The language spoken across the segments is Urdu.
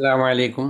السلام علیکم۔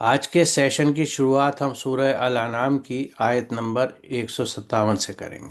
آج کے سیشن کی شروعات ہم سورہ الانعام کی آیت نمبر 157 سے کریں گے۔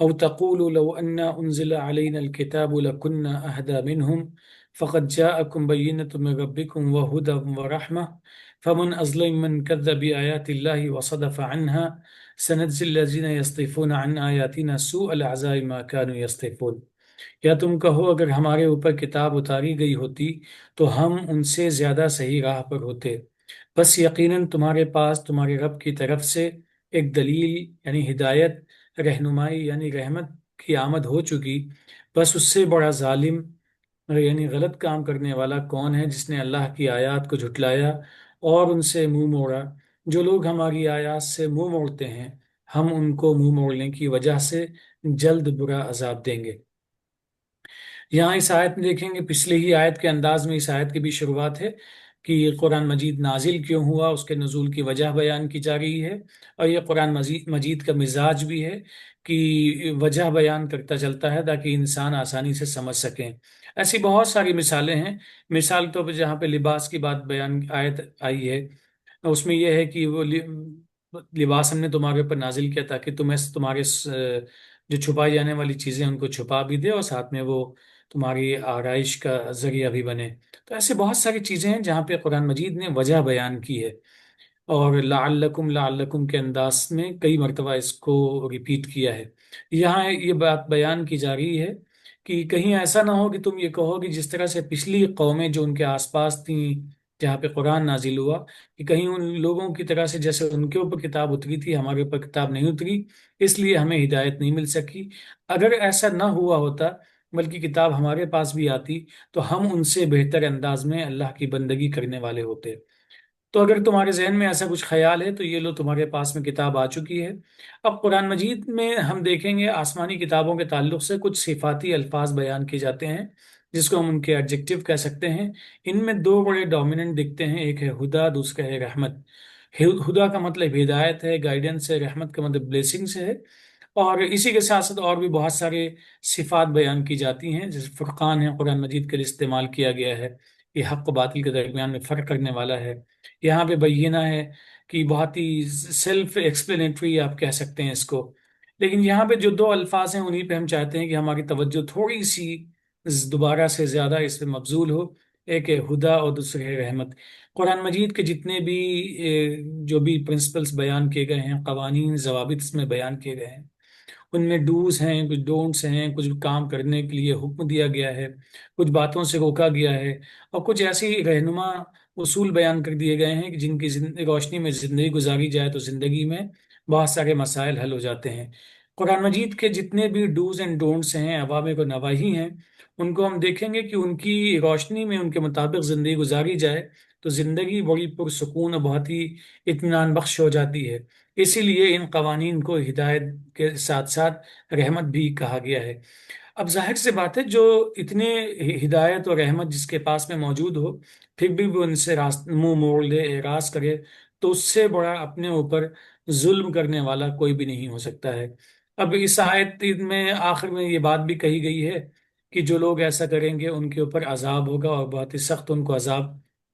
أو تقولوا لو أن أنزل علينا الكتاب لكنا أهدى منهم فقد جاءكم بينة من ربكم وهدى ورحمة فمن أظلم من كذب بآيات الله وصدف عنها سنجزي الذين يصدفون عن آياتنا سوء العذاب ما كانوا يصدفون۔ یا تم کہو اگر ہمارے اوپر کتاب اتاری گئی ہوتی تو ہم ان سے زیادہ صحیح راہ پر ہوتے۔ بس یقیناً تمہارے پاس تمہارے رب کی طرف سے ایک دلیل یعنی ہدایت، رہنمائی یعنی رحمت کی آمد ہو چکی۔ بس اس سے بڑا ظالم یعنی غلط کام کرنے والا کون ہے جس نے اللہ کی آیات کو جھٹلایا اور ان سے منہ موڑا۔ جو لوگ ہماری آیات سے منہ موڑتے ہیں ہم ان کو منہ موڑنے کی وجہ سے جلد برا عذاب دیں گے۔ یہاں اس آیت میں دیکھیں گے، پچھلے ہی آیت کے انداز میں اس آیت کی بھی شروعات ہے کہ یہ قرآن مجید نازل کیوں ہوا، اس کے نزول کی وجہ بیان کی جا رہی ہے، اور یہ قرآن مجید کا مزاج بھی ہے کہ وجہ بیان کرتا چلتا ہے تاکہ انسان آسانی سے سمجھ سکیں۔ ایسی بہت ساری مثالیں ہیں۔ مثال تو جہاں پہ لباس کی بات بیان آیت آئی ہے، اس میں یہ ہے کہ وہ لباس ہم نے تمہارے اوپر نازل کیا تاکہ تمہیں تمہارے جو چھپائی جانے والی چیزیں ان کو چھپا بھی دے اور ساتھ میں وہ تمہاری آرائش کا ذریعہ بھی بنے۔ تو ایسے بہت ساری چیزیں ہیں جہاں پہ قرآن مجید نے وجہ بیان کی ہے، اور لعلکم کے انداز میں کئی مرتبہ اس کو ریپیٹ کیا ہے۔ یہاں یہ بات بیان کی جا رہی ہے کہ کہیں ایسا نہ ہو کہ تم یہ کہو کہ جس طرح سے پچھلی قومیں جو ان کے آس پاس تھیں جہاں پہ قرآن نازل ہوا، کہ کہیں ان لوگوں کی طرح سے جیسے ان کے اوپر کتاب اتری تھی ہمارے اوپر کتاب نہیں اتری، اس لیے ہمیں ہدایت نہیں مل سکی۔ اگر ایسا نہ ہوا ہوتا بلکہ کتاب ہمارے پاس بھی آتی تو ہم ان سے بہتر انداز میں اللہ کی بندگی کرنے والے ہوتے۔ تو اگر تمہارے ذہن میں ایسا کچھ خیال ہے تو یہ لو تمہارے پاس میں کتاب آ چکی ہے۔ اب قرآن مجید میں ہم دیکھیں گے آسمانی کتابوں کے تعلق سے کچھ صفاتی الفاظ بیان کیے جاتے ہیں جس کو ہم ان کے ایڈجیکٹو کہہ سکتے ہیں۔ ان میں دو بڑے ڈومیننٹ دکھتے ہیں، ایک ہے ہدا، دوسرا ہے رحمت۔ ہدا کا مطلب ہدایت ہے، گائیڈنس ہے، رحمت کا مطلب بلیسنگ سے ہے، اور اسی کے ساتھ ساتھ اور بھی بہت سارے صفات بیان کی جاتی ہیں، جیسے فرقان ہے قرآن مجید کے لیے استعمال کیا گیا ہے، یہ حق و باطل کے درمیان میں فرق کرنے والا ہے۔ یہاں پہ بینہ ہے کہ بہت ہی سیلف ایکسپلینیٹری آپ کہہ سکتے ہیں اس کو۔ لیکن یہاں پہ جو دو الفاظ ہیں انہی پہ ہم چاہتے ہیں کہ ہماری توجہ تھوڑی سی دوبارہ سے زیادہ اس پہ مبذول ہو۔ ایک ہے ہدا اور دوسرے ہے رحمت۔ قرآن مجید کے جتنے بھی جو بھی پرنسپلز بیان کیے گئے ہیں، قوانین ضوابط اس میں بیان کیے گئے ہیں، ان میں ڈوز ہیں، کچھ ڈونٹس ہیں، کچھ کام کرنے کے لیے حکم دیا گیا ہے، کچھ باتوں سے روکا گیا ہے، اور کچھ ایسی رہنما اصول بیان کر دیے گئے ہیں کہ جن کی روشنی میں زندگی گزاری جائے تو زندگی میں بہت سارے مسائل حل ہو جاتے ہیں۔ قرآن مجید کے جتنے بھی ڈوز اینڈ ڈونٹس ہیں، اوامر و نواہی ہیں، ان کو ہم دیکھیں گے کہ ان کی روشنی میں ان کے مطابق زندگی گزاری جائے تو زندگی بڑی پرسکون اور بہت ہی اطمینان بخش ہو جاتی ہے۔ اسی لیے ان قوانین کو ہدایت کے ساتھ ساتھ رحمت بھی کہا گیا ہے۔ اب ظاہر سی بات ہے جو اتنے ہدایت اور رحمت جس کے پاس میں موجود ہو پھر بھی وہ ان سے منہ موڑ لے، اعراض کرے، تو اس سے بڑا اپنے اوپر ظلم کرنے والا کوئی بھی نہیں ہو سکتا ہے۔ اب اس آیت میں آخر میں یہ بات بھی کہی گئی ہے کہ جو لوگ ایسا کریں گے ان کے اوپر عذاب ہوگا اور بہت ہی سخت ان کو عذاب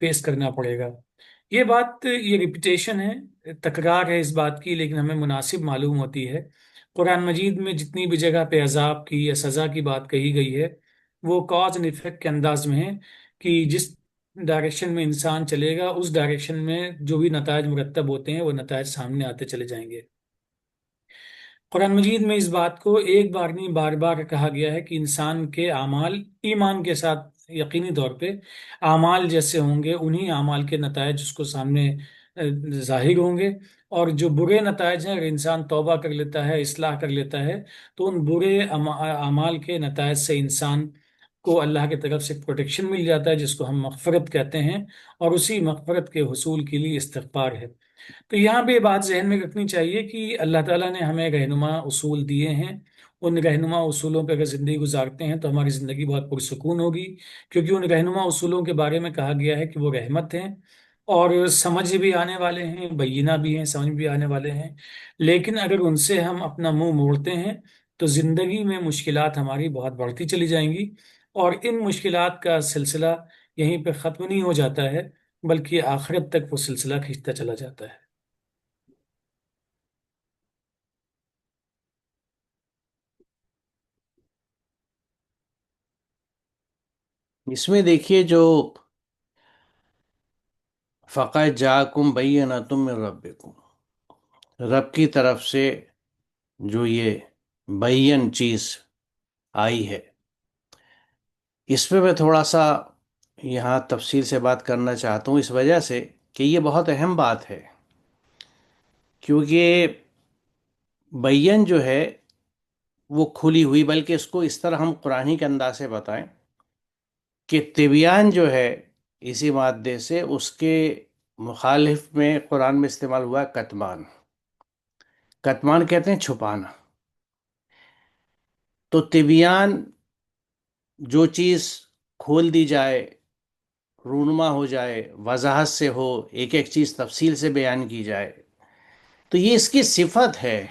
پیش کرنا پڑے گا۔ یہ بات یہ ریپیٹیشن ہے، تکرار ہے اس بات کی، لیکن ہمیں مناسب معلوم ہوتی ہے۔ قرآن مجید میں جتنی بھی جگہ پہ عذاب کی یا سزا کی بات کہی گئی ہے وہ کاز اینڈ افیکٹ کے انداز میں ہے کہ جس ڈائریکشن میں انسان چلے گا اس ڈائریکشن میں جو بھی نتائج مرتب ہوتے ہیں وہ نتائج سامنے آتے چلے جائیں گے۔ قرآن مجید میں اس بات کو ایک بار نہیں بار بار کہا گیا ہے کہ انسان کے اعمال ایمان کے ساتھ یقینی طور پہ اعمال جیسے ہوں گے انہی اعمال کے نتائج اس کو سامنے ظاہر ہوں گے، اور جو برے نتائج ہیں اگر انسان توبہ کر لیتا ہے، اصلاح کر لیتا ہے، تو ان برے اعمال کے نتائج سے انسان کو اللہ کی طرف سے پروٹیکشن مل جاتا ہے جس کو ہم مغفرت کہتے ہیں، اور اسی مغفرت کے حصول کے لیے استغفار ہے۔ تو یہاں پہ یہ بات ذہن میں رکھنی چاہیے کہ اللہ تعالیٰ نے ہمیں رہنما اصول دیے ہیں، ان رہنما اصولوں پہ اگر زندگی گزارتے ہیں تو ہماری زندگی بہت پرسکون ہوگی، کیونکہ ان رہنما اصولوں کے بارے میں کہا گیا ہے کہ وہ رحمت ہیں اور سمجھ بھی آنے والے ہیں، بینہ بھی ہیں، سمجھ بھی آنے والے ہیں۔ لیکن اگر ان سے ہم اپنا منہ موڑتے ہیں تو زندگی میں مشکلات ہماری بہت بڑھتی چلی جائیں گی، اور ان مشکلات کا سلسلہ یہیں پہ ختم نہیں ہو جاتا ہے، بلکہ آخرت تک وہ سلسلہ کھینچتا چلا جاتا ہے۔ اس میں دیکھیے جو فقط جاکم بینۃ من ربکم، رب کی طرف سے جو یہ بین چیز آئی ہے، اس پہ میں تھوڑا سا یہاں تفصیل سے بات کرنا چاہتا ہوں، اس وجہ سے کہ یہ بہت اہم بات ہے، کیونکہ بین جو ہے وہ کھلی ہوئی، بلکہ اس کو اس طرح ہم قرآنی کے انداز سے بتائیں کہ طبیان جو ہے اسی مادے سے، اس کے مخالف میں قرآن میں استعمال ہوا ہے کتمان۔ کتمان کہتے ہیں چھپانا۔ تو طبیان جو چیز کھول دی جائے، رونما ہو جائے، وضاحت سے ہو، ایک ایک چیز تفصیل سے بیان کی جائے، تو یہ اس کی صفت ہے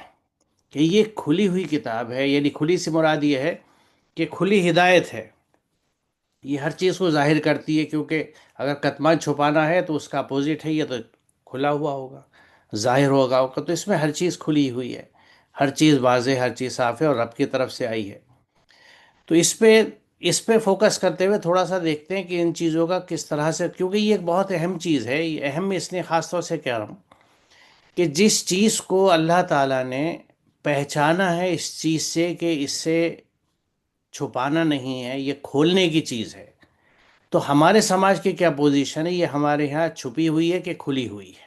کہ یہ کھلی ہوئی کتاب ہے، یعنی کھلی سے مراد یہ ہے کہ کھلی ہدایت ہے، یہ ہر چیز کو ظاہر کرتی ہے، کیونکہ اگر کتمان چھپانا ہے تو اس کا اپوزٹ ہے، یہ تو کھلا ہوا ہوگا، ظاہر ہوگا، تو اس میں ہر چیز کھلی ہوئی ہے، ہر چیز واضح، ہر چیز صاف ہے اور رب کی طرف سے آئی ہے۔ تو اس پہ فوکس کرتے ہوئے تھوڑا سا دیکھتے ہیں کہ ان چیزوں کا کس طرح سے، کیونکہ یہ ایک بہت اہم چیز ہے، یہ اہم میں اس لیے خاص طور سے کہہ رہا ہوں کہ جس چیز کو اللہ تعالیٰ نے پہچانا ہے اس چیز سے کہ اس سے چھپانا نہیں ہے، یہ کھولنے کی چیز ہے، تو ہمارے سماج کی کیا پوزیشن ہے؟ یہ ہمارے ہاں چھپی ہوئی ہے کہ کھلی ہوئی ہے؟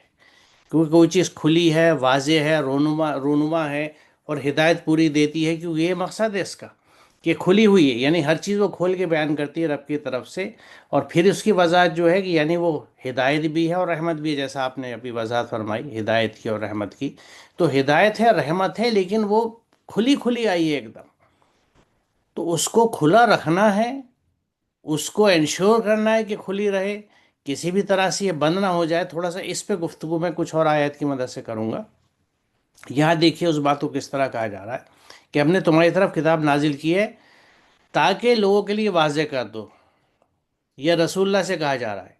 کیونکہ کوئی چیز کھلی ہے، واضح ہے، رونما ہے اور ہدایت پوری دیتی ہے، کیونکہ یہ مقصد ہے اس کا کہ کھلی ہوئی ہے، یعنی ہر چیز وہ کھول کے بیان کرتی ہے رب کی طرف سے، اور پھر اس کی وضاحت جو ہے کہ یعنی وہ ہدایت بھی ہے اور رحمت بھی ہے، جیسا آپ نے ابھی وضاحت فرمائی ہدایت کی اور رحمت کی، تو ہدایت ہے، رحمت ہے، لیکن وہ کھلی کھلی آئی ہے ایک دم، تو اس کو کھلا رکھنا ہے، اس کو انشور کرنا ہے کہ کھلی رہے، کسی بھی طرح سے یہ بند نہ ہو جائے۔ تھوڑا سا اس پہ گفتگو میں کچھ اور آیت کی مدد سے کروں گا۔ یہاں دیکھیے اس بات کو کس طرح کہا جا رہا ہے کہ ہم نے تمہاری طرف کتاب نازل کی ہے تاکہ لوگوں کے لیے واضح کر دو۔ یہ رسول اللہ سے کہا جا رہا ہے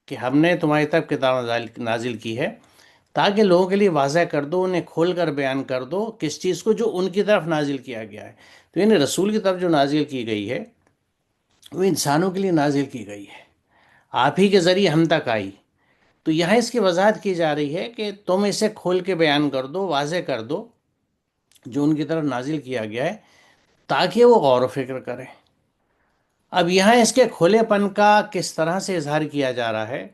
کہ ہم نے تمہاری طرف کتاب نازل کی ہے تاکہ لوگوں کے لیے واضح کر دو، انہیں کھول کر بیان کر دو کس چیز کو جو ان کی طرف نازل کیا گیا ہے۔ تو یعنی رسول کی طرف جو نازل کی گئی ہے وہ انسانوں کے لیے نازل کی گئی ہے، آپ ہی کے ذریعے ہم تک آئی۔ تو یہاں اس کی وضاحت کی جا رہی ہے کہ تم اسے کھول کے بیان کر دو، واضح کر دو جو ان کی طرف نازل کیا گیا ہے، تاکہ وہ غور و فکر کریں۔ اب یہاں اس کے کھلے پن کا کس طرح سے اظہار کیا جا رہا ہے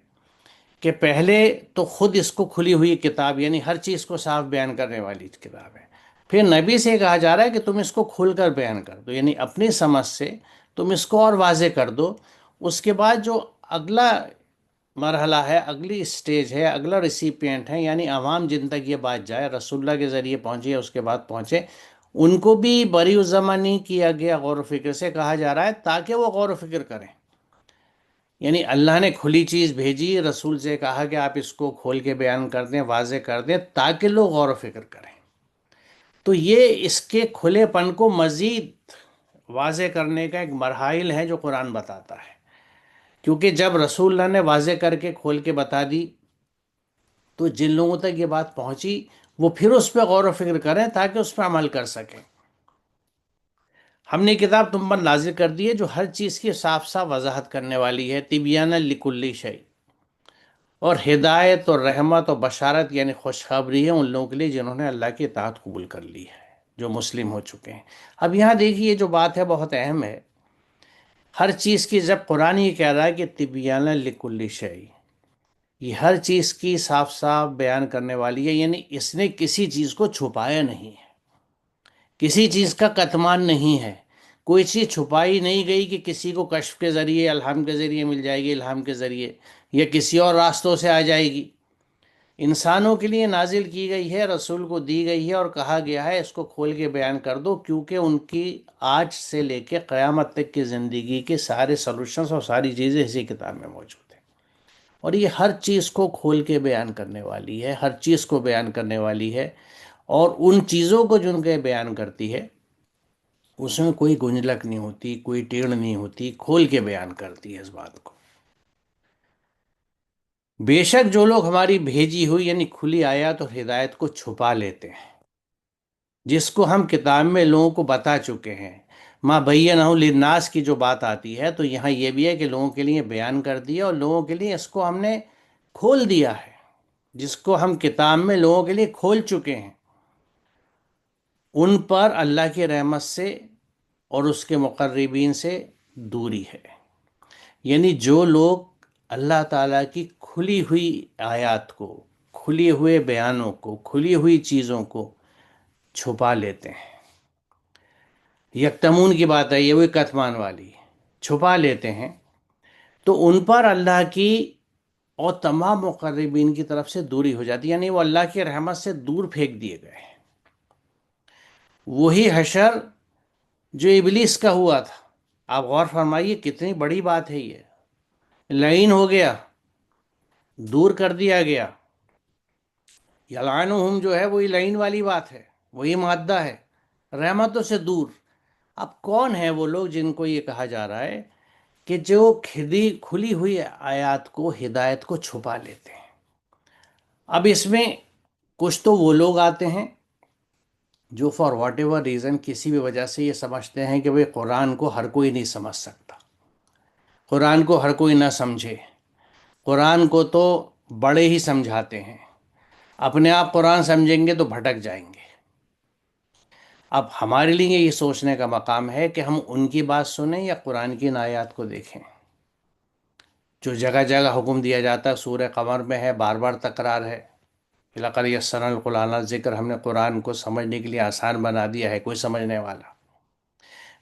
کہ پہلے تو خود اس کو کھلی ہوئی کتاب، یعنی ہر چیز کو صاف بیان کرنے والی کتاب ہے، پھر نبی سے کہا جا رہا ہے کہ تم اس کو کھول کر بیان کر دو، یعنی اپنی سمجھ سے تم اس کو اور واضح کر دو۔ اس کے بعد جو اگلا مرحلہ ہے، اگلی سٹیج ہے، اگلا ریسیپینٹ ہے، یعنی عوام جن تک یہ بات جائے، رسول اللہ کے ذریعے پہنچی ہے، اس کے بعد پہنچے، ان کو بھی بری الزمہ نہیں کیا گیا، غور و فکر سے کہا جا رہا ہے تاکہ وہ غور و فکر کریں۔ یعنی اللہ نے کھلی چیز بھیجی، رسول سے کہا کہ آپ اس کو کھول کے بیان کر دیں، واضح کر دیں تاکہ لوگ غور و فکر کریں۔ تو یہ اس کے کھلے پن کو مزید واضح کرنے کا ایک مراحل ہے جو قرآن بتاتا ہے، کیونکہ جب رسول اللہ نے واضح کر کے کھول کے بتا دی تو جن لوگوں تک یہ بات پہنچی وہ پھر اس پہ غور و فکر کریں تاکہ اس پہ عمل کر سکیں۔ ہم نے کتاب تم پر نازل کر دی ہے جو ہر چیز کی صاف صاف وضاحت کرنے والی ہے، تبیانا لکل شیء، اور ہدایت اور رحمت اور بشارت یعنی خوشخبری ہے ان لوگوں کے لیے جنہوں نے اللہ کی اطاعت قبول کر لی ہے، جو مسلم ہو چکے ہیں۔ اب یہاں دیکھیے جو بات ہے بہت اہم ہے، ہر چیز کی جب قرآن یہ کہہ رہا ہے کہ تبیانا لکل شیء، یہ ہر چیز کی صاف صاف بیان کرنے والی ہے، یعنی اس نے کسی چیز کو چھپایا نہیں ہے، کسی چیز کا کتمان نہیں ہے، کوئی چیز چھپائی نہیں گئی کہ کسی کو کشف کے ذریعے، الہام کے ذریعے مل جائے گی، الہام کے ذریعے یا کسی اور راستوں سے آ جائے گی۔ انسانوں کے لیے نازل کی گئی ہے، رسول کو دی گئی ہے اور کہا گیا ہے اس کو کھول کے بیان کر دو، کیونکہ ان کی آج سے لے کے قیامت تک کی زندگی کے سارے سلوشنز اور ساری چیزیں اسی کتاب میں موجود ہیں، اور یہ ہر چیز کو کھول کے بیان کرنے والی ہے، ہر چیز کو بیان کرنے والی ہے، اور ان چیزوں کو جن کے بیان کرتی ہے اس میں کوئی گنجلک نہیں ہوتی، کوئی ٹیڑھ نہیں ہوتی، کھول کے بیان کرتی ہے اس بات کو۔ بے شک جو لوگ ہماری بھیجی ہوئی یعنی کھلی آیات اور ہدایت کو چھپا لیتے ہیں، جس کو ہم کتاب میں لوگوں کو بتا چکے ہیں، ماں بینہ للناس کی جو بات آتی ہے، تو یہاں یہ بھی ہے کہ لوگوں کے لیے بیان کر دیا، اور لوگوں کے لیے اس کو ہم نے کھول دیا ہے، جس کو ہم کتاب میں لوگوں کے لیے کھول چکے ہیں، ان پر اللہ کی رحمت سے اور اس کے مقربین سے دوری ہے۔ یعنی جو لوگ اللہ تعالیٰ کی کھلی ہوئی آیات کو، کھلی ہوئے بیانوں کو، کھلی ہوئی چیزوں کو چھپا لیتے ہیں، یکتمون کی بات ہے یہ، وہی کتمان والی، چھپا لیتے ہیں، تو ان پر اللہ کی اور تمام مقربین کی طرف سے دوری ہو جاتی ہے، یعنی وہ اللہ کی رحمت سے دور پھینک دیے گئے ہیں۔ وہی حشر جو ابلیس کا ہوا تھا، آپ غور فرمائیے کتنی بڑی بات ہے یہ، لعین ہو گیا، دور کر دیا گیا۔ یلعنہم جو ہے وہی لعین والی بات ہے، وہی مادہ ہے، رحمتوں سے دور۔ اب کون ہیں وہ لوگ جن کو یہ کہا جا رہا ہے کہ جو کھلی ہوئی آیات کو، ہدایت کو چھپا لیتے ہیں؟ اب اس میں کچھ تو وہ لوگ آتے ہیں جو فار واٹ ایور ریزن کسی بھی وجہ سے یہ سمجھتے ہیں کہ بھئی قرآن کو ہر کوئی نہیں سمجھ سکتا، قرآن کو ہر کوئی نہ سمجھے، قرآن کو تو بڑے ہی سمجھاتے ہیں، اپنے آپ قرآن سمجھیں گے تو بھٹک جائیں گے۔ اب ہمارے لیے یہ سوچنے کا مقام ہے کہ ہم ان کی بات سنیں یا قرآن کی ان آیات کو دیکھیں۔ جو جگہ جگہ حکم دیا جاتا ہے، سورہ قمر میں ہے، بار بار تکرار ہے، لَقَدْ يَسَّرْنَا الْقُرْآنَ ذکر، ہم نے قرآن کو سمجھنے کے لیے آسان بنا دیا ہے، کوئی سمجھنے والا۔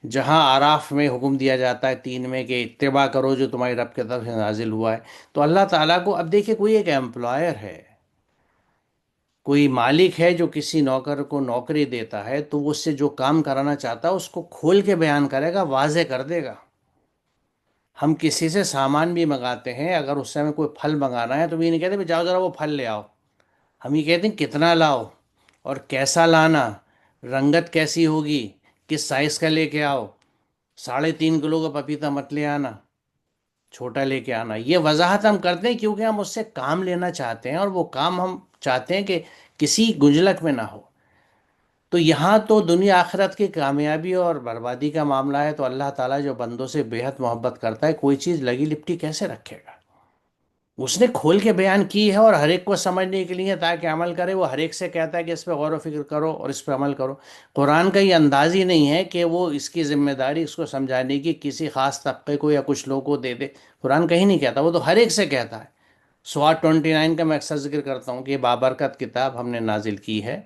جہاں آراف میں حکم دیا جاتا ہے 3 میں کہ اتباع کرو جو تمہاری رب کی طرف سے نازل ہوا ہے، تو اللہ تعالیٰ کو اب دیکھیں کوئی ایک ایمپلائر ہے، کوئی مالک ہے جو کسی نوکر کو نوکری دیتا ہے، تو وہ اس سے جو کام کرانا چاہتا ہے اس کو کھول کے بیان کرے گا، واضح کر دے گا۔ ہم کسی سے سامان بھی منگاتے ہیں، اگر اس سے ہمیں کوئی پھل منگانا ہے تو بھی نہیں کہتے بھی جاؤ ذرا وہ پھل لے آؤ، ہم یہ کہتے ہیں کتنا لاؤ اور کیسا لانا، رنگت کیسی ہوگی، کس سائز کا لے کے آؤ، 3.5 کلو کا پپیتا مت لے آنا، چھوٹا لے کے آنا۔ یہ وضاحت ہم کرتے ہیں کیونکہ ہم اس سے کام لینا چاہتے ہیں، اور وہ کام ہم چاہتے ہیں کہ کسی گنجلک میں نہ ہو۔ تو یہاں تو دنیا آخرت کی کامیابی اور بربادی کا معاملہ ہے، تو اللہ تعالیٰ جو بندوں سے بے حد محبت کرتا ہے، کوئی چیز لگی لپٹی کیسے رکھے گا؟ اس نے کھول کے بیان کی ہے، اور ہر ایک کو سمجھنے کے لیے تاکہ عمل کرے۔ وہ ہر ایک سے کہتا ہے کہ اس پہ غور و فکر کرو اور اس پہ عمل کرو۔ قرآن کا یہ انداز ہی نہیں ہے کہ وہ اس کی ذمہ داری اس کو سمجھانے کی کسی خاص طبقے کو یا کچھ لوگوں کو دے دے۔ قرآن کہیں نہیں کہتا، وہ تو ہر ایک سے کہتا ہے۔ سوات 29 کا میں اکثر ذکر کرتا ہوں کہ یہ بابرکت کتاب ہم نے نازل کی ہے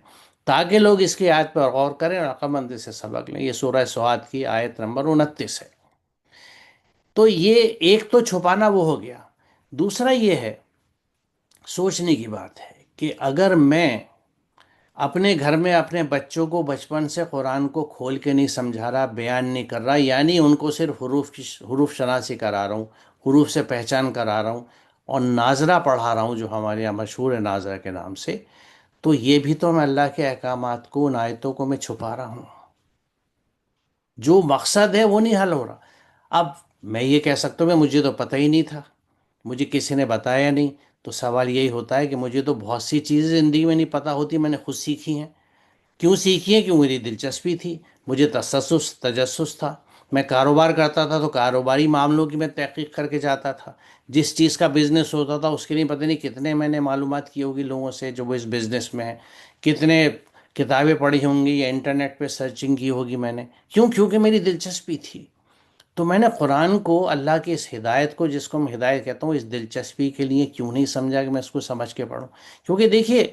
تاکہ لوگ اس کی آیت پر غور کریں اور عقل مندی سے سبق لیں۔ یہ سورہ سوات کی آیت نمبر 29 ہے۔ تو یہ ایک تو چھپانا وہ ہو گیا۔ دوسرا یہ ہے، سوچنے کی بات ہے کہ اگر میں اپنے گھر میں اپنے بچوں کو بچپن سے قرآن کو کھول کے نہیں سمجھا رہا، بیان نہیں کر رہا، یعنی ان کو صرف حروف شناسی کرا رہا ہوں، حروف سے پہچان کرا رہا ہوں، اور ناظرہ پڑھا رہا ہوں جو ہمارے یہاں مشہور ہے ناظرہ کے نام سے، تو یہ بھی تو میں اللہ کے احکامات کو، ان آیتوں کو میں چھپا رہا ہوں۔ جو مقصد ہے وہ نہیں حل ہو رہا۔ اب میں یہ کہہ سکتا ہوں کہ مجھے تو پتہ ہی نہیں تھا، مجھے کسی نے بتایا نہیں، تو سوال یہی ہوتا ہے کہ مجھے تو بہت سی چیزیں زندگی میں نہیں پتہ ہوتی، میں نے خود سیکھی ہیں۔ کیوں سیکھی ہیں؟ کیوں میری دلچسپی تھی، مجھے تجسس تھا۔ میں کاروبار کرتا تھا تو کاروباری معاملوں کی میں تحقیق کر کے جاتا تھا۔ جس چیز کا بزنس ہوتا تھا اس کے لیے پتہ نہیں کتنے میں نے معلومات کی ہوگی لوگوں سے جو وہ اس بزنس میں ہیں، کتنے کتابیں پڑھی ہوں گی یا انٹرنیٹ پہ سرچنگ کی ہوگی میں نے۔ کیوں؟ کیونکہ میری دلچسپی تھی۔ تو میں نے قرآن کو، اللہ کی اس ہدایت کو، جس کو میں ہدایت کہتا ہوں، اس دلچسپی کے لیے کیوں نہیں سمجھا کہ میں اس کو سمجھ کے پڑھوں؟ کیونکہ دیکھیے،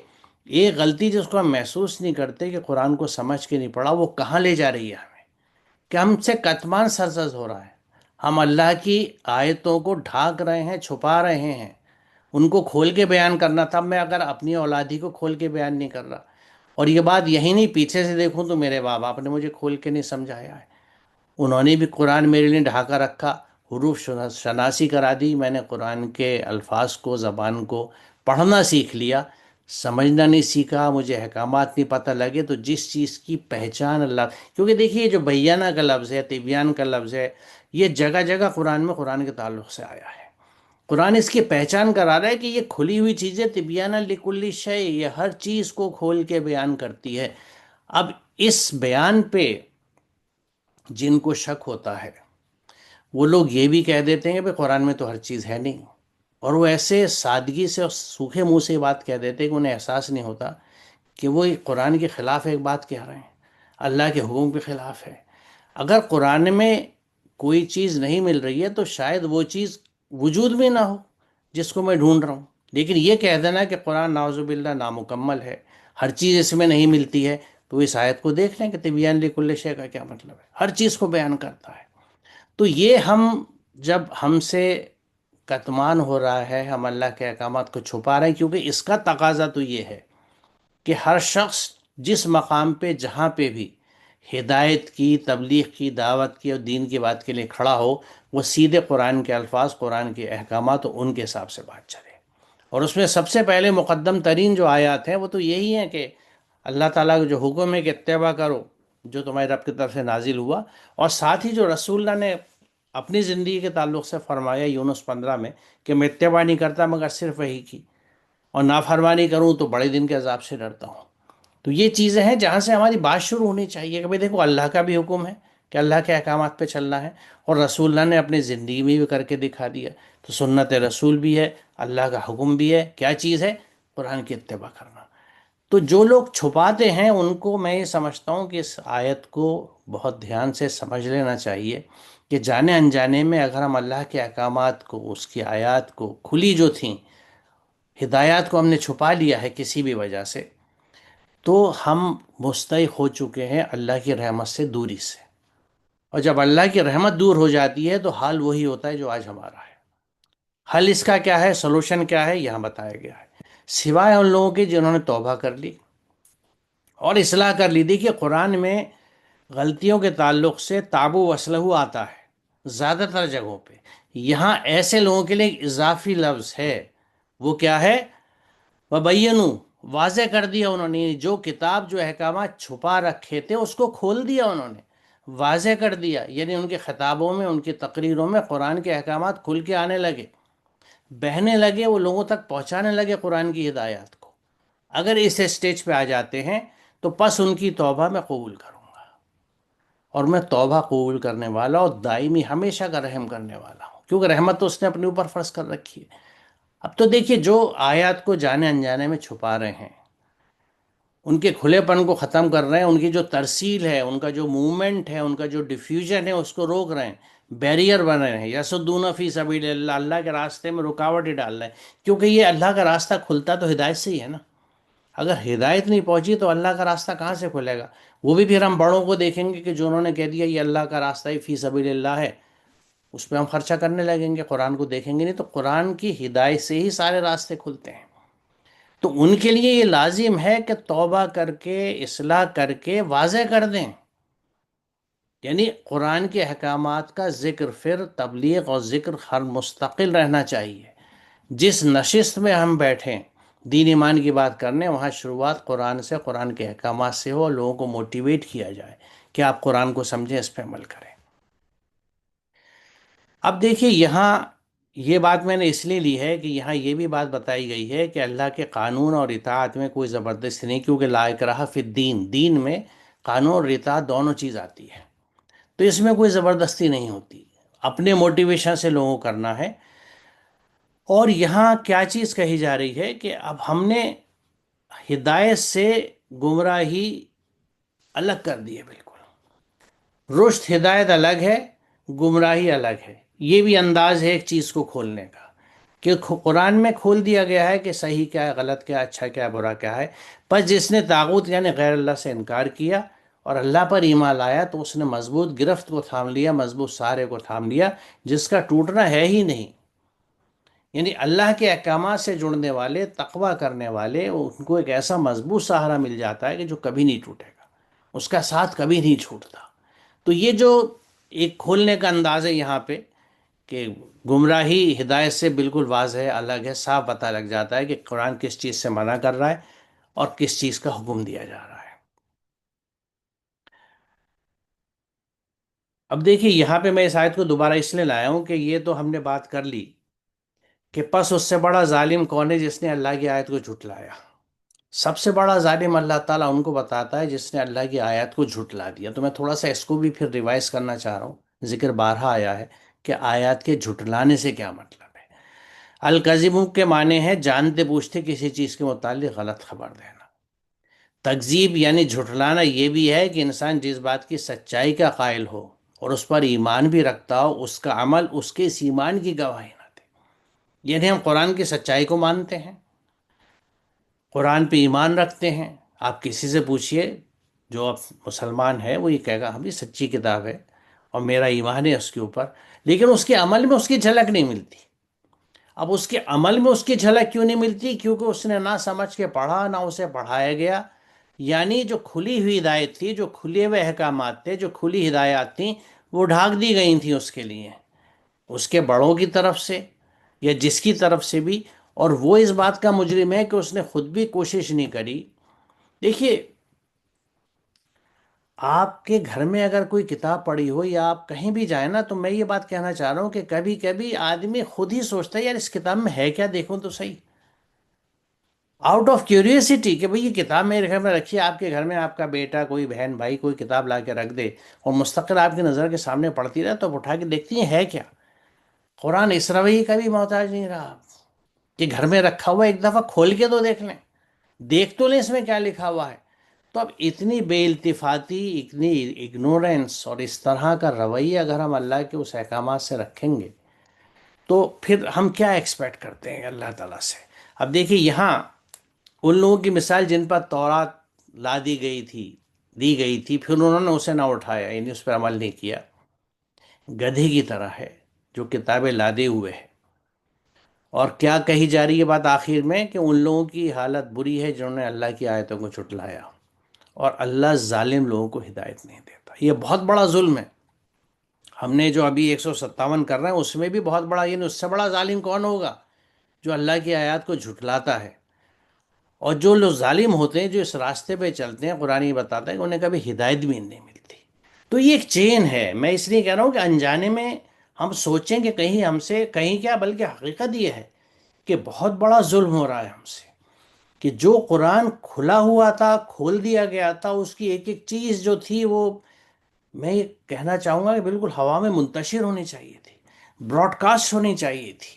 ایک غلطی جس کو ہم محسوس نہیں کرتے کہ قرآن کو سمجھ کے نہیں پڑھا، وہ کہاں لے جا رہی ہے ہمیں، کہ ہم سے کتمان سرزد ہو رہا ہے۔ ہم اللہ کی آیتوں کو ڈھانک رہے ہیں، چھپا رہے ہیں۔ ان کو کھول کے بیان کرنا تھا، میں اگر اپنی اولادی کو کھول کے بیان نہیں کر رہا، اور یہ بات یہی نہیں، پیچھے سے دیکھوں تو میرے ماں باپ نے مجھے کھول کے نہیں سمجھایا ہے، انہوں نے بھی قرآن میرے لیے ڈھانکا رکھا، حروف شناسی کرا دی، میں نے قرآن کے الفاظ کو، زبان کو پڑھنا سیکھ لیا، سمجھنا نہیں سیکھا، مجھے احکامات نہیں پتہ لگے، تو جس چیز کی پہچان اللہ، کیونکہ دیکھیے یہ جو بیانہ کا لفظ ہے، تبیان کا لفظ ہے، یہ جگہ جگہ قرآن میں قرآن کے تعلق سے آیا ہے۔ قرآن اس کی پہچان کرا رہا ہے کہ یہ کھلی ہوئی چیزیں تبیانہ لکل شیء، یہ ہر چیز کو کھول کے بیان کرتی ہے۔ اب اس بیان پہ جن کو شک ہوتا ہے وہ لوگ یہ بھی کہہ دیتے ہیں کہ قرآن میں تو ہر چیز ہے نہیں، اور وہ ایسے سادگی سے اور سوکھے منہ سے یہ بات کہہ دیتے ہیں کہ انہیں احساس نہیں ہوتا کہ وہ قرآن کے خلاف ایک بات کہہ رہے ہیں، اللہ کے حکم کے خلاف ہے۔ اگر قرآن میں کوئی چیز نہیں مل رہی ہے تو شاید وہ چیز وجود میں نہ ہو جس کو میں ڈھونڈ رہا ہوں، لیکن یہ کہہ دینا کہ قرآن نعوذ باللہ نامکمل ہے، ہر چیز اس میں نہیں ملتی ہے، تو اس آیت کو دیکھ لیں کہ تبیان لکل شیء کا کیا مطلب ہے، ہر چیز کو بیان کرتا ہے۔ تو یہ جب ہم سے کتمان ہو رہا ہے، ہم اللہ کے احکامات کو چھپا رہے ہیں، کیونکہ اس کا تقاضا تو یہ ہے کہ ہر شخص جس مقام پہ جہاں پہ بھی ہدایت کی، تبلیغ کی، دعوت کی اور دین کی بات کے لیے کھڑا ہو، وہ سیدھے قرآن کے الفاظ، قرآن کے احکامات اور ان کے حساب سے بات چلے۔ اور اس میں سب سے پہلے مقدم ترین جو آیات ہیں وہ تو یہی ہیں کہ اللہ تعالیٰ کا جو حکم ہے کہ اتباع کرو جو تمہارے رب کی طرف سے نازل ہوا، اور ساتھ ہی جو رسول اللہ نے اپنی زندگی کے تعلق سے فرمایا یونس 15 میں کہ میں اتباع نہیں کرتا مگر صرف وہی کی، اور نافرمانی کروں تو بڑے دن کے عذاب سے ڈرتا ہوں۔ تو یہ چیزیں ہیں جہاں سے ہماری بات شروع ہونی چاہیے کہ بھئی دیکھو اللہ کا بھی حکم ہے کہ اللہ کے احکامات پہ چلنا ہے، اور رسول اللہ نے اپنی زندگی میں بھی کر کے دکھا دیا، تو سنت رسول بھی ہے، اللہ کا حکم بھی ہے، کیا چیز ہے؟ قرآن کی اتباع کرنا۔ تو جو لوگ چھپاتے ہیں ان کو میں یہ سمجھتا ہوں کہ اس آیت کو بہت دھیان سے سمجھ لینا چاہیے کہ جانے انجانے میں اگر ہم اللہ کے احکامات کو، اس کی آیات کو، کھلی جو تھیں ہدایات کو ہم نے چھپا لیا ہے کسی بھی وجہ سے، تو ہم مستحق ہو چکے ہیں اللہ کی رحمت سے دوری سے، اور جب اللہ کی رحمت دور ہو جاتی ہے تو حال وہی ہوتا ہے جو آج ہمارا ہے۔ حل اس کا کیا ہے، سلوشن کیا ہے، یہاں بتایا گیا ہے، سوائے ان لوگوں کے جنہوں نے توبہ کر لی اور اصلاح کر لی۔ دیکھیے قرآن میں غلطیوں کے تعلق سے تابو وصلہ آتا ہے زیادہ تر جگہوں پہ، یہاں ایسے لوگوں کے لیے ایک اضافی لفظ ہے، وہ کیا ہے؟ وبینو، واضح کر دیا انہوں نے، جو کتاب، جو احکامات چھپا رکھے تھے اس کو کھول دیا انہوں نے، واضح کر دیا، یعنی ان کے خطابوں میں، ان کی تقریروں میں قرآن کے احکامات کھل کے آنے لگے، بہنے لگے، وہ لوگوں تک پہنچانے لگے قرآن کی ہدایات کو۔ اگر اس اسٹیج پہ آ جاتے ہیں تو پس ان کی توبہ میں قبول کروں گا، اور میں توبہ قبول کرنے والا اور دائمی ہمیشہ کا رحم کرنے والا ہوں، کیونکہ رحمت تو اس نے اپنے اوپر فرض کر رکھی ہے۔ اب تو دیکھیے جو آیات کو جانے انجانے میں چھپا رہے ہیں، ان کے کھلے پن کو ختم کر رہے ہیں، ان کی جو ترسیل ہے، ان کا جو موومنٹ ہے، ان کا جو ڈیفیوژن ہے، اس کو روک رہے ہیں، بیریئر بن رہے ہیں، یسدون فی سبیل اللہ، اللہ کے راستے میں رکاوٹ ہی ڈال رہے ہیں، کیونکہ یہ اللہ کا راستہ کھلتا تو ہدایت سے ہی ہے نا۔ اگر ہدایت نہیں پہنچی تو اللہ کا راستہ کہاں سے کھلے گا؟ وہ بھی پھر ہم بڑوں کو دیکھیں گے کہ جو انہوں نے کہہ دیا یہ اللہ کا راستہ ہی فی سبیل اللہ ہے، اس پہ ہم خرچہ کرنے لگیں گے، قرآن کو دیکھیں گے نہیں، تو قرآن کی ہدایت سے ہی سارے راستے کھلتے ہیں۔ تو ان کے لیے یہ لازم ہے کہ توبہ کر کے، اصلاح کر کے واضح کر دیں، یعنی قرآن کے احکامات کا ذکر، پھر تبلیغ اور ذکر ہر مستقل رہنا چاہیے۔ جس نشست میں ہم بیٹھیں دین ایمان کی بات کرنے، وہاں شروعات قرآن سے، قرآن کے احکامات سے ہو، اور لوگوں کو موٹیویٹ کیا جائے کہ آپ قرآن کو سمجھیں، اس پہ عمل کریں۔ اب دیکھیے یہاں یہ بات میں نے اس لیے لی ہے کہ یہاں یہ بھی بات بتائی گئی ہے کہ اللہ کے قانون اور اطاعت میں کوئی زبردستی نہیں، کیونکہ لا اکراہ فی الدین، دین میں قانون اور اطاعت دونوں چیز آتی ہے، تو اس میں کوئی زبردستی نہیں ہوتی، اپنے موٹیویشن سے لوگوں کو کرنا ہے۔ اور یہاں کیا چیز کہی جا رہی ہے کہ اب ہم نے ہدایت سے گمراہی الگ کر دی ہے، بالکل رشد ہدایت الگ ہے، گمراہی الگ ہے، یہ بھی انداز ہے ایک چیز کو کھولنے کا، کہ قرآن میں کھول دیا گیا ہے کہ صحیح کیا ہے، غلط کیا ہے، اچھا کیا ہے، برا کیا ہے۔ پس جس نے طاغوت یعنی غیر اللہ سے انکار کیا اور اللہ پر ایمان لایا تو اس نے مضبوط گرفت کو تھام لیا، مضبوط سہارے کو تھام لیا، جس کا ٹوٹنا ہے ہی نہیں۔ یعنی اللہ کے احکامات سے جڑنے والے، تقوی کرنے والے، ان کو ایک ایسا مضبوط سہارا مل جاتا ہے کہ جو کبھی نہیں ٹوٹے گا، اس کا ساتھ کبھی نہیں چھوٹتا۔ تو یہ جو ایک کھولنے کا انداز ہے یہاں پہ، کہ گمراہی ہدایت سے بالکل واضح الگ ہے، صاف پتہ لگ جاتا ہے کہ قرآن کس چیز سے منع کر رہا ہے اور کس چیز کا حکم دیا جا رہا ہے۔ اب دیکھیے یہاں پہ میں اس آیت کو دوبارہ اس لیے لایا ہوں کہ یہ تو ہم نے بات کر لی کہ پس اس سے بڑا ظالم کون ہے جس نے اللہ کی آیت کو جھٹلایا۔ سب سے بڑا ظالم اللہ تعالیٰ ان کو بتاتا ہے جس نے اللہ کی آیات کو جھٹلا دیا۔ تو میں تھوڑا سا اس کو بھی پھر ریوائز کرنا چاہ رہا ہوں، ذکر بارہا آیا ہے کہ آیات کے جھٹلانے سے کیا مطلب ہے۔ الکذب کے معنی ہے جانتے بوجھتے کسی چیز کے متعلق غلط خبر دینا۔ تکذیب یعنی جھٹلانا یہ بھی ہے کہ انسان جس بات کی سچائی کا قائل ہو اور اس پر ایمان بھی رکھتا ہو، اس کا عمل اس کے اس ایمان کی گواہی نہ دے۔ یعنی ہم قرآن کی سچائی کو مانتے ہیں، قرآن پہ ایمان رکھتے ہیں۔ آپ کسی سے پوچھئے جو اب مسلمان ہے، وہ یہ کہے گا ہم یہ سچی کتاب ہے اور میرا ایمان ہے اس کے اوپر، لیکن اس کے عمل میں اس کی جھلک نہیں ملتی۔ اب اس کے عمل میں اس کی جھلک کیوں نہیں ملتی؟ کیونکہ اس نے نہ سمجھ کے پڑھا، نہ اسے پڑھایا گیا۔ یعنی جو کھلی ہوئی ہدایت تھی، جو کھلے ہوئے احکامات تھے، جو کھلی ہدایات تھیں، وہ ڈھانک دی گئی تھیں اس کے لیے، اس کے بڑوں کی طرف سے یا جس کی طرف سے بھی۔ اور وہ اس بات کا مجرم ہے کہ اس نے خود بھی کوشش نہیں کری۔ دیکھیے آپ کے گھر میں اگر کوئی کتاب پڑھی ہو یا آپ کہیں بھی جائیں نا، تو میں یہ بات کہنا چاہ رہا ہوں کہ کبھی کبھی آدمی خود ہی سوچتا ہے یار اس کتاب میں ہے کیا، دیکھوں تو صحیح، آؤٹ آف کیوریوسٹی کہ بھئی یہ کتاب میرے گھر میں رکھی ہے۔ آپ کے گھر میں آپ کا بیٹا، کوئی بہن بھائی کوئی کتاب لا کے رکھ دے اور مستقل آپ کی نظر کے سامنے پڑھتی رہے، تو آپ اٹھا کے دیکھتی ہیں ہے کیا۔ قرآن اس رویے کا بھی محتاج نہیں رہا کہ گھر میں رکھا ہوا ایک دفعہ کھول کے تو دیکھ لیں، دیکھ تو لیں اس میں کیا لکھا ہوا ہے۔ تو اب اتنی بے التفاتی، اتنی اگنورینس اور اس طرح کا رویہ اگر ہم اللہ کے اس احکامات سے رکھیں گے تو پھر ہم کیا ایکسپیکٹ کرتے ہیں اللہ تعالیٰ سے۔ اب دیکھیے یہاں ان لوگوں کی مثال جن پر تورات لا دی گئی تھی، پھر انہوں نے اسے نہ اٹھایا، یعنی اس پر عمل نہیں کیا، گدھے کی طرح ہے جو کتابیں لادے ہوئے ہے۔ اور کیا کہی جا رہی ہے بات آخر میں کہ ان لوگوں کی حالت بری ہے جنہوں نے اللہ کی آیتوں کو چھٹلایا، اور اللہ ظالم لوگوں کو ہدایت نہیں دیتا۔ یہ بہت بڑا ظلم ہے۔ ہم نے جو ابھی 157 کر رہے ہیں اس میں بھی بہت بڑا، یعنی اس سے بڑا ظالم کون ہوگا جو اللہ کی آیات کو جھٹلاتا ہے۔ اور جو لوگ ظالم ہوتے ہیں جو اس راستے پہ چلتے ہیں، قرآن یہ بتاتا ہے کہ انہیں کبھی ہدایت بھی نہیں ملتی۔ تو یہ ایک چین ہے۔ میں اس لیے کہہ رہا ہوں کہ انجانے میں ہم سوچیں کہ کہیں ہم سے، کہیں کیا بلکہ حقیقت یہ ہے کہ بہت بڑا ظلم ہو رہا ہے ہم سے، کہ جو قرآن کھلا ہوا تھا، کھول دیا گیا تھا، اس کی ایک ایک چیز جو تھی وہ، میں یہ کہنا چاہوں گا کہ بالکل ہوا میں منتشر ہونی چاہیے تھی، براڈ کاسٹ ہونی چاہیے تھی،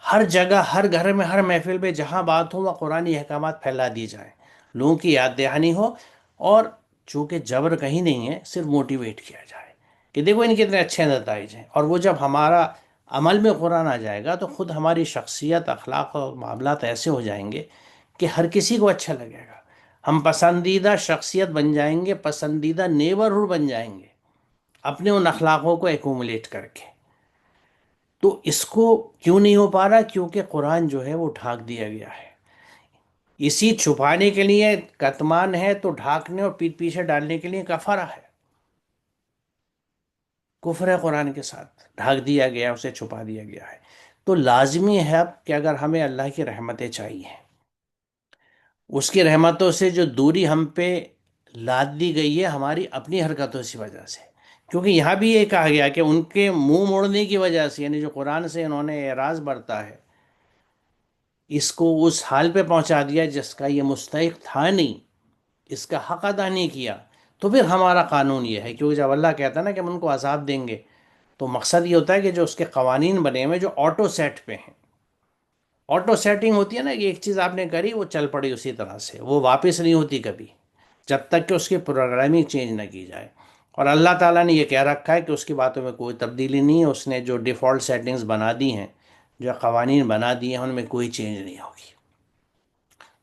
ہر جگہ، ہر گھر میں، ہر محفل میں جہاں بات ہو وہاں قرآنی احکامات پھیلا دی جائیں، لوگوں کی یاد دہانی ہو، اور چونکہ جبر کہیں نہیں ہے، صرف موٹیویٹ کیا جائے کہ دیکھو ان کے اتنے اچھے نتائج ہیں۔ اور وہ جب ہمارا عمل میں قرآن آ جائے گا تو خود ہماری شخصیت، اخلاق اور معاملات ایسے ہو جائیں گے کہ ہر کسی کو اچھا لگے گا۔ ہم پسندیدہ شخصیت بن جائیں گے، پسندیدہ نیبرہڈ بن جائیں گے اپنے ان اخلاقوں کو ایکومولیٹ کر کے۔ تو اس کو کیوں نہیں ہو پا رہا؟ کیونکہ قرآن جو ہے وہ ڈھانک دیا گیا ہے۔ اسی چھپانے کے لیے کتمان ہے تو ڈھانکنے اور پیٹ پیچھے ڈالنے کے لیے کفارہ ہے، کفر ہے قرآن کے ساتھ، ڈھانک دیا گیا، اسے چھپا دیا گیا ہے۔ تو لازمی ہے اب کہ اگر ہمیں اللہ کی رحمتیں چاہیے، اس کی رحمتوں سے جو دوری ہم پہ لاد دی گئی ہے ہماری اپنی حرکتوں کی وجہ سے، کیونکہ یہاں بھی یہ کہا گیا کہ ان کے منہ موڑنے کی وجہ سے، یعنی جو قرآن سے انہوں نے اعراض برتا ہے، اس کو اس حال پہ پہنچا دیا جس کا یہ مستحق تھا نہیں، اس کا حق ادا نہیں کیا، تو پھر ہمارا قانون یہ ہے، کیونکہ جب اللہ کہتا ہے نا کہ ہم ان کو عذاب دیں گے، تو مقصد یہ ہوتا ہے کہ جو اس کے قوانین بنے ہوئے جو آٹو سیٹ پہ ہیں، آٹو سیٹنگ ہوتی ہے نا کہ ایک چیز آپ نے کری وہ چل پڑی اسی طرح سے، وہ واپس نہیں ہوتی کبھی جب تک کہ اس کی پروگرامنگ چینج نہ کی جائے۔ اور اللہ تعالیٰ نے یہ کہہ رکھا ہے کہ اس کی باتوں میں کوئی تبدیلی نہیں ہے، اس نے جو ڈیفالٹ سیٹنگز بنا دی ہیں، جو قوانین بنا دیے ہیں، ان میں کوئی چینج نہیں ہوگی۔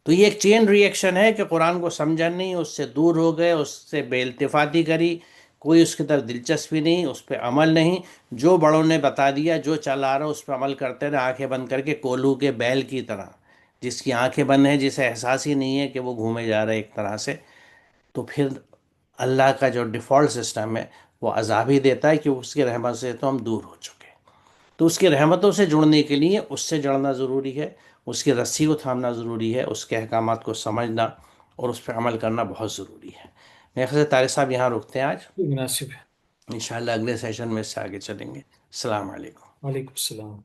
تو یہ ایک چین ری ایکشن ہے کہ قرآن کو سمجھا نہیں، اس سے دور ہو گئے، اس سے بے التفاتی کری، کوئی اس کی طرف دلچسپی نہیں، اس پہ عمل نہیں، جو بڑوں نے بتا دیا، جو چل آ رہا اس پہ عمل کرتے رہے آنکھیں بند کر کے، کولو کے بیل کی طرح، جس کی آنکھیں بند ہیں، جسے احساس ہی نہیں ہے کہ وہ گھومے جا رہے ایک طرح سے۔ تو پھر اللہ کا جو ڈیفالٹ سسٹم ہے وہ عذاب ہی دیتا ہے کہ اس کی رحمت سے تو ہم دور ہو چکے۔ تو اس کی رحمتوں سے جڑنے کے لیے اس سے جڑنا ضروری ہے، اس کی رسی کو تھامنا ضروری ہے، اس کے احکامات کو سمجھنا اور اس پہ عمل کرنا بہت ضروری ہے۔ میرے خیال سے طارق صاحب یہاں رکتے ہیں آج، مناسب ہے۔ انشاءاللہ اگلے سیشن میں اس سے آگے چلیں گے۔ السلام علیکم۔ وعلیکم السلام۔